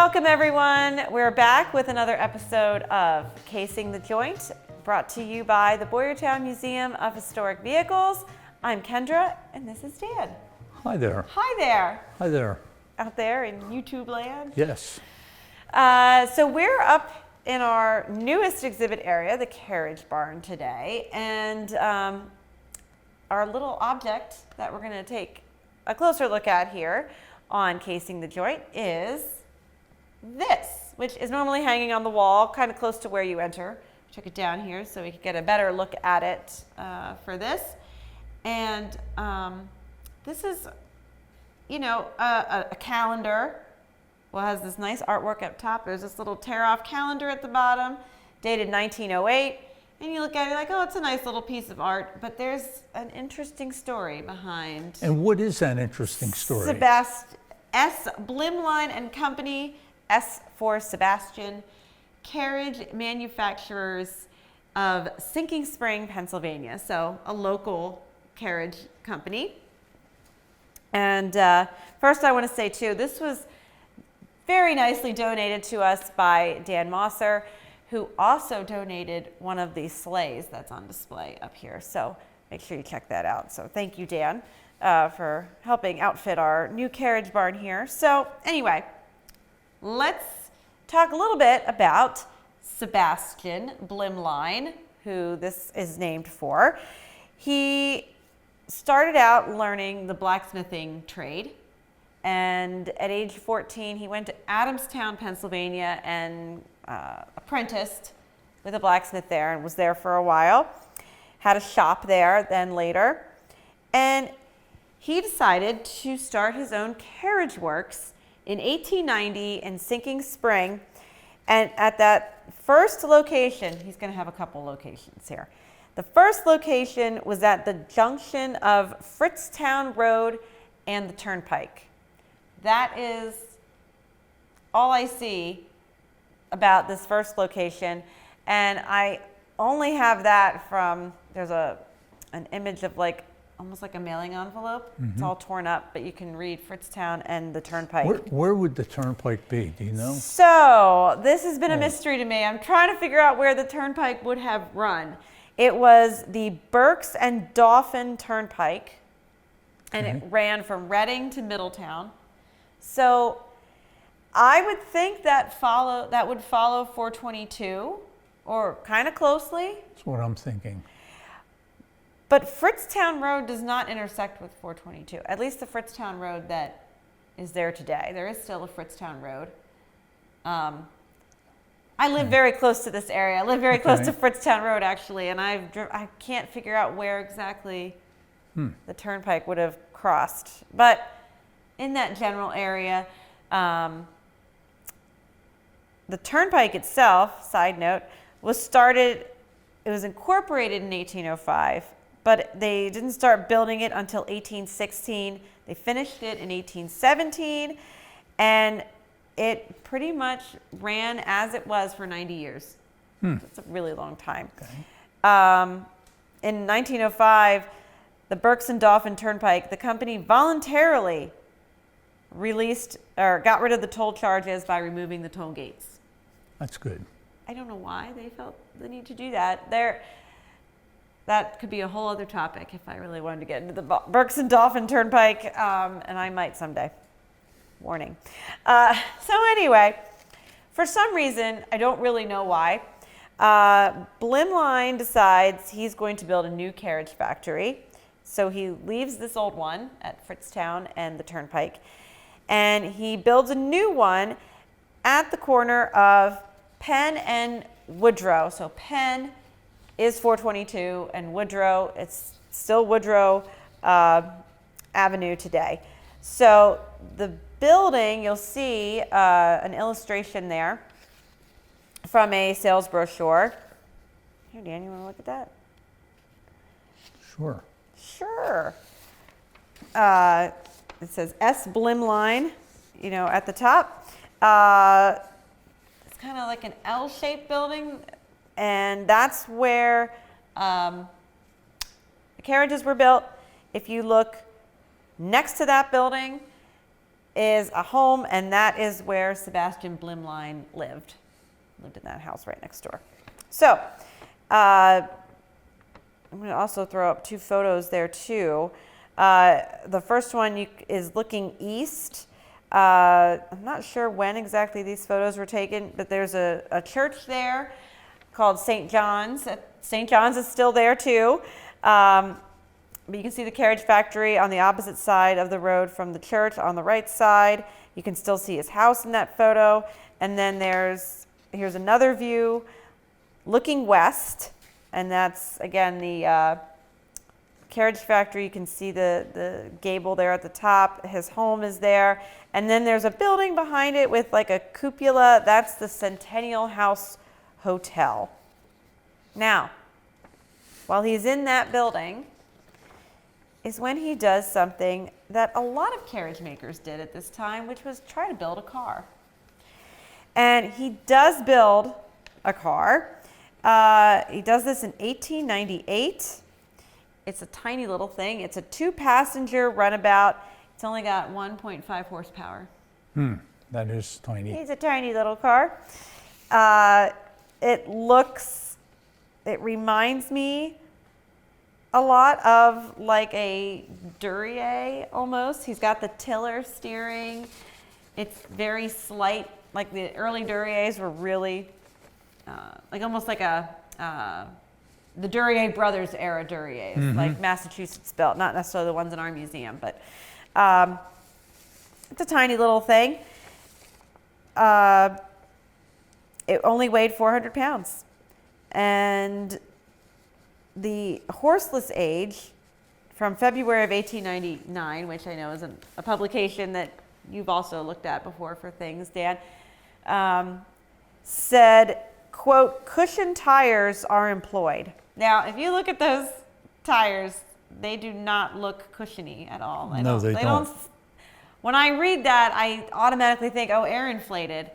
Welcome everyone. We're back with another episode of Casing the Joint, brought to you by the Boyertown Museum of Historic Vehicles. I'm Kendra, and this is Dan. Hi there. Hi there. Hi there. Out there in YouTube land. Yes. So we're up in our newest exhibit area, the Carriage Barn today, and our little object that we're going to take a closer look at here on Casing the Joint is this, which is normally hanging on the wall, kind of close to where you enter. Took it down here so we could get a better look at it for this. And this is, you know, a calendar. Well, it has this nice artwork up top. There's this little tear-off calendar at the bottom, dated 1908. And you look at it like, oh, it's a nice little piece of art. But there's an interesting story behind. And what is that interesting story? Blimline and Company, S for Sebastian, carriage manufacturers of Sinking Spring, Pennsylvania. So a local carriage company. And first I want to say too, this was very nicely donated to us by Dan Mosser, who also donated one of these sleighs that's on display up here. So make sure you check that out. So thank you, Dan, for helping outfit our new carriage barn here. So anyway, let's talk a little bit about Sebastian Blimline, who this is named for. He started out learning the blacksmithing trade, and at age 14 he went to Adamstown, Pennsylvania, and apprenticed with a blacksmith there and was there for a while. Had a shop there then later, and he decided to start his own carriage works in 1890 in Sinking Spring. And at that first location, he's going to have a couple locations here. The first location was at the junction of Fritztown Road and the Turnpike. That is all I see about this first location. And I only have that from, there's an image of like, almost like a mailing envelope. Mm-hmm. It's all torn up, but you can read Fritztown and the Turnpike. Where would the Turnpike be? Do you know? So this has been a mystery to me. I'm trying to figure out where the Turnpike would have run. It was the Berks and Dauphin Turnpike, and it ran from Reading to Middletown. So I would think that would follow 422, or kind of closely. That's what I'm thinking. But Fritztown Road does not intersect with 422, at least the Fritztown Road that is there today. There is still a Fritztown Road. I live very close to this area. I live very close to Fritztown Road, actually, and I can't figure out where exactly the Turnpike would have crossed. But in that general area, the Turnpike itself, side note, it was incorporated in 1805. But they didn't start building it until 1816. They finished it in 1817, and it pretty much ran as it was for 90 years. That's a really long time. Okay. In 1905, the Berks and Dauphin Turnpike, the company voluntarily got rid of the toll charges by removing the toll gates. That's good. I don't know why they felt the need to do that. That could be a whole other topic if I really wanted to get into the Berks and Dauphin Turnpike, and I might someday. Warning. So anyway, for some reason, I don't really know why, Blimline decides he's going to build a new carriage factory. So he leaves this old one at Fritztown and the Turnpike, and he builds a new one at the corner of Penn and Woodrow. So Penn is 422, and Woodrow, it's still Woodrow Avenue today. So the building, you'll see an illustration there from a sales brochure. Here, Dan, you want to look at that? Sure. Sure. It says S Blimline, at the top. It's kind of like an L-shaped building. And that's where the carriages were built. If you look next to that building, is a home, and that is where Sebastian Blimline lived in that house right next door. So I'm going to also throw up 2 photos there too. The first one is looking east. I'm not sure when exactly these photos were taken, but there's a church there called St. John's. St. John's is still there too. But you can see the Carriage Factory on the opposite side of the road from the church on the right side. You can still see his house in that photo. And then here's another view looking west. And that's, again, the Carriage Factory. You can see the gable there at the top. His home is there. And then there's a building behind it with like a cupola. That's the Centennial House Hotel. Now, while he's in that building is when he does something that a lot of carriage makers did at this time, which was try to build a car. And he does build a car. He does this in 1898. It's a tiny little thing. It's a 2-passenger runabout. It's only got 1.5 horsepower. That is tiny. It's a tiny little car. It reminds me a lot of like a Duryea almost. He's got the tiller steering. It's very slight. Like the early Duryeas were really like almost like the Duryea Brothers era Duryeas, like Massachusetts built, not necessarily the ones in our museum, but it's a tiny little thing. It only weighed 400 pounds. And the horseless age from February of 1899, which I know is a publication that you've also looked at before for things, Dan, said, quote, cushion tires are employed. Now, if you look at those tires, they do not look cushiony at all. No, they don't. When I read that, I automatically think, oh, air inflated.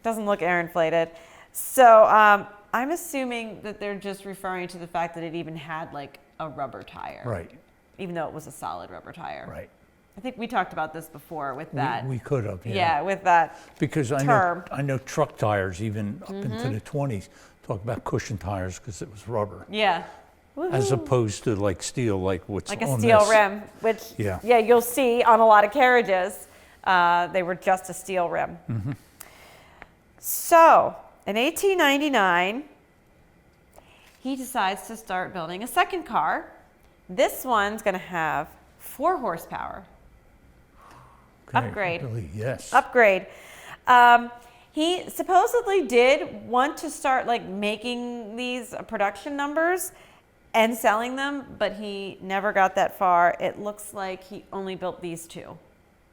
Doesn't look air inflated. So I'm assuming that they're just referring to the fact that it even had like a rubber tire. Right. Even though it was a solid rubber tire. Right. I think we talked about this before with that. We could have, yeah. Yeah, with that because term. I know truck tires, even up into the 20s, talk about cushion tires because it was rubber. Yeah. As opposed to like steel, like what's like on a steel this. rim, which Yeah. you'll see on a lot of carriages. They were just a steel rim. So in 1899, he decides to start building a second car. This one's going to have 4 horsepower. Okay, Upgrade. Really, yes. Upgrade. He supposedly did want to start like making these production numbers and selling them, but he never got that far. It looks like he only built these 2.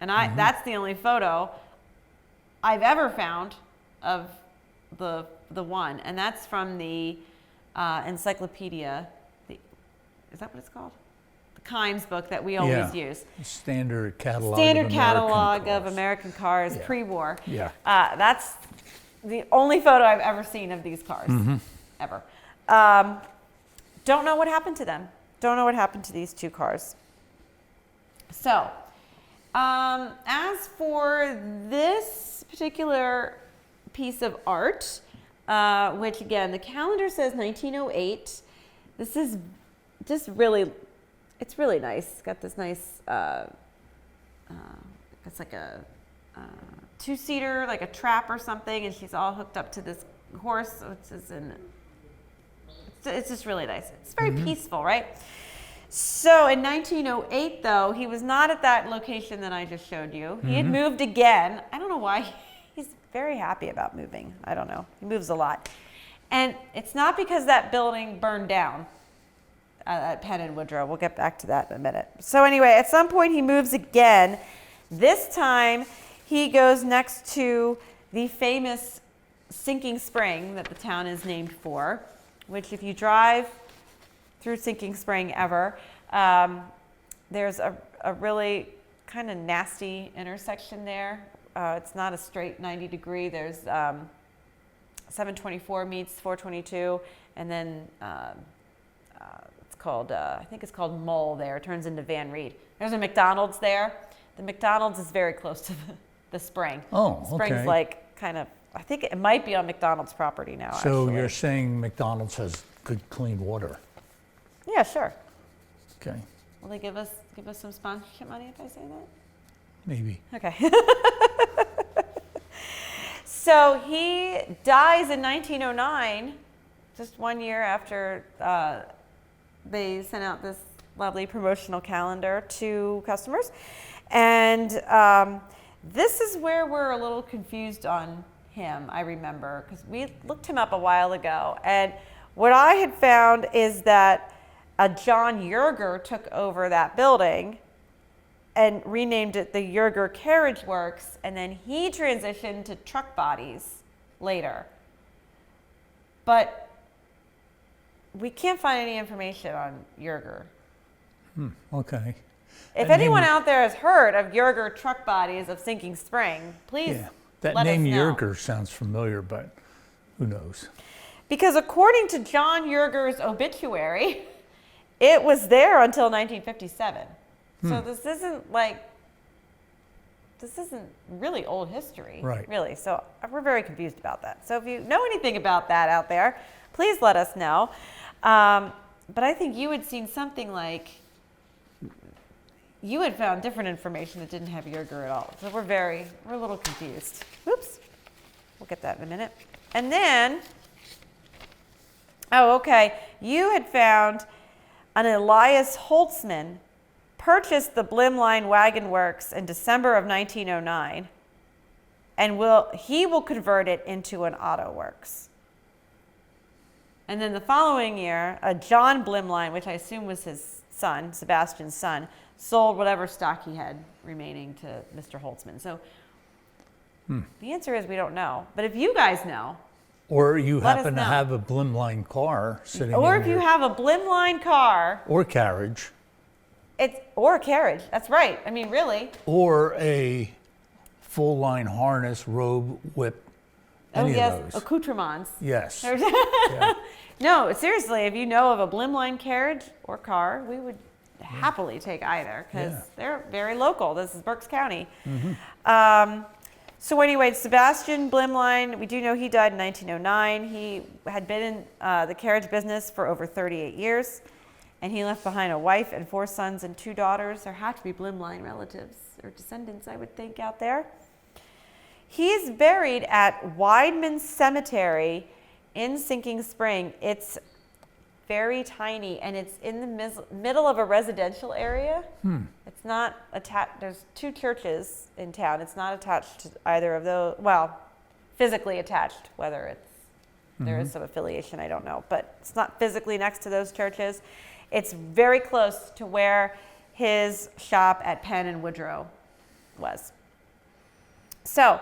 And that's the only photo I've ever found of the one. And that's from the encyclopedia. Is that what it's called? The Kimes book that we always use. Standard catalog of American cars Yeah. pre-war. Yeah. That's the only photo I've ever seen of these cars, ever. Don't know what happened to them. Don't know what happened to these 2 cars. So, as for this particular piece of art, which again, the calendar says 1908. This is just really, it's really nice. It's got this nice, it's like a 2-seater, like a trap or something, and she's all hooked up to this horse, which is it's just really nice. It's very peaceful, right? So in 1908, though, he was not at that location that I just showed you. He had moved again. I don't know why. He's very happy about moving. I don't know. He moves a lot. And it's not because that building burned down at Penn and Woodrow. We'll get back to that in a minute. So anyway, at some point he moves again. This time he goes next to the famous sinking spring that the town is named for, which if you drive through Sinking Spring ever, there's a really kind of nasty intersection there. It's not a straight 90 degree. There's 724 meets 422, and then it's called, I think it's called Mole there. It turns into Van Reed. There's a McDonald's there. The McDonald's is very close to the spring. Oh, The spring's okay. like kind of, I think it might be on McDonald's property now, So actually. you're saying McDonald's has good, clean water? Yeah, sure. Okay, Will they give us some sponsorship money if I say that? maybe. Okay. So he dies in 1909, just 1 year after they sent out this lovely promotional calendar to customers. And this is where we're a little confused on him, I remember, because we looked him up a while ago. And what I had found is that John Yerger took over that building and renamed it the Yerger Carriage Works, and then he transitioned to truck bodies later. But we can't find any information on Yerger. Okay. If That anyone name- out there has heard of Yerger Truck Bodies of Sinking Spring, please Yeah, that let name us know. Yerger sounds familiar, but who knows? Because according to John Yerger's obituary, it was there until 1957. So this isn't really old history, Right. really. So we're very confused about that. So if you know anything about that out there, please let us know. But I think you had seen something like, you had found different information that didn't have Yerger at all. So we're a little confused. Oops. We'll get that in a minute. And then, oh, okay. You had found an Elias Holtzman purchased the Blimline Wagon Works in December of 1909, and he will convert it into an auto works. And then the following year, John Blimline, which I assume was his son, Sebastian's son, sold whatever stock he had remaining to Mr. Holtzman. So the answer is we don't know. But if you guys know, Or you Let us happen to know. have a Blimline car sitting or in if you your- have a Blimline car, or carriage, or a carriage, that's right. I mean, really. or a full line harness, robe, whip, any yes, of those. accoutrements. Yes. There's- Yeah. No, seriously, if you know of a Blimline carriage or car, we would happily take either because Yeah. they're very local. This is Berks County. So anyway, Sebastian Blimline, we do know he died in 1909. He had been in the carriage business for over 38 years, and he left behind a wife and 4 sons and 2 daughters. There had to be Blimline relatives or descendants, I would think, out there. He's buried at Weidman Cemetery in Sinking Spring. It's very tiny, and it's in the middle of a residential area. It's not attached. There's 2 churches in town. It's not attached to either of those. Well, physically attached, whether it's there is some affiliation, I don't know, but it's not physically next to those churches. It's very close to where his shop at Penn and Woodrow was. So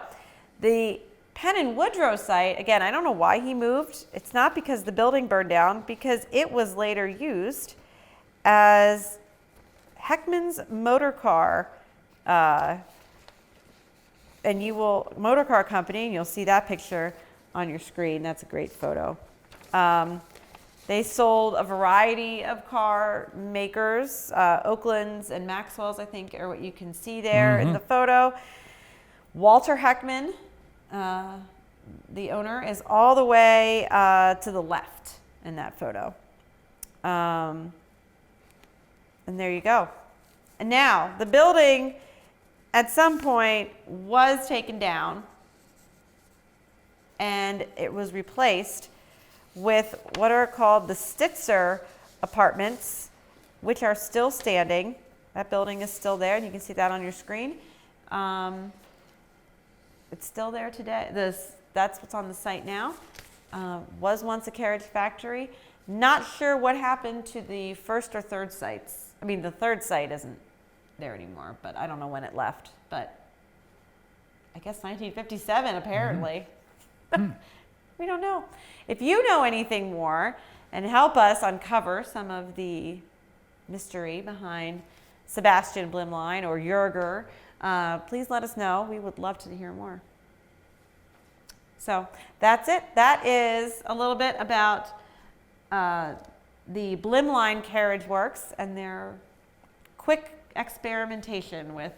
the Penn and Woodrow site, again, I don't know why he moved. It's not because the building burned down, because it was later used as Heckman's motor car, motor car company, and you'll see that picture on your screen. That's a great photo. They sold a variety of car makers. Oaklands and Maxwell's, I think, are what you can see there in the photo. Walter Heckman, the owner, is all the way to the left in that photo. And there you go. And now, the building at some point was taken down, and it was replaced with what are called the Stitzer apartments, which are still standing. That building is still there, and you can see that on your screen. It's still there today. That's what's on the site now. Was once a Carriage Factory. Not sure what happened to the first or third sites. I mean, the third site isn't there anymore, but I don't know when it left. But I guess 1957, apparently. We don't know. If you know anything more and help us uncover some of the mystery behind Sebastian Blimline or Yerger, please let us know. We would love to hear more. So that's it. That is a little bit about the Blimline Carriage Works and their quick experimentation with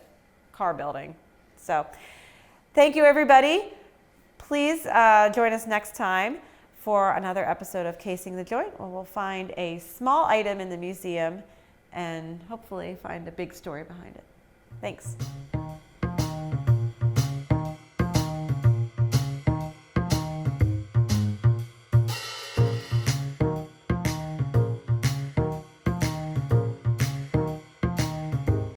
car building. So thank you, everybody. Please join us next time for another episode of Casing the Joint, where we'll find a small item in the museum and hopefully find a big story behind it. Thanks.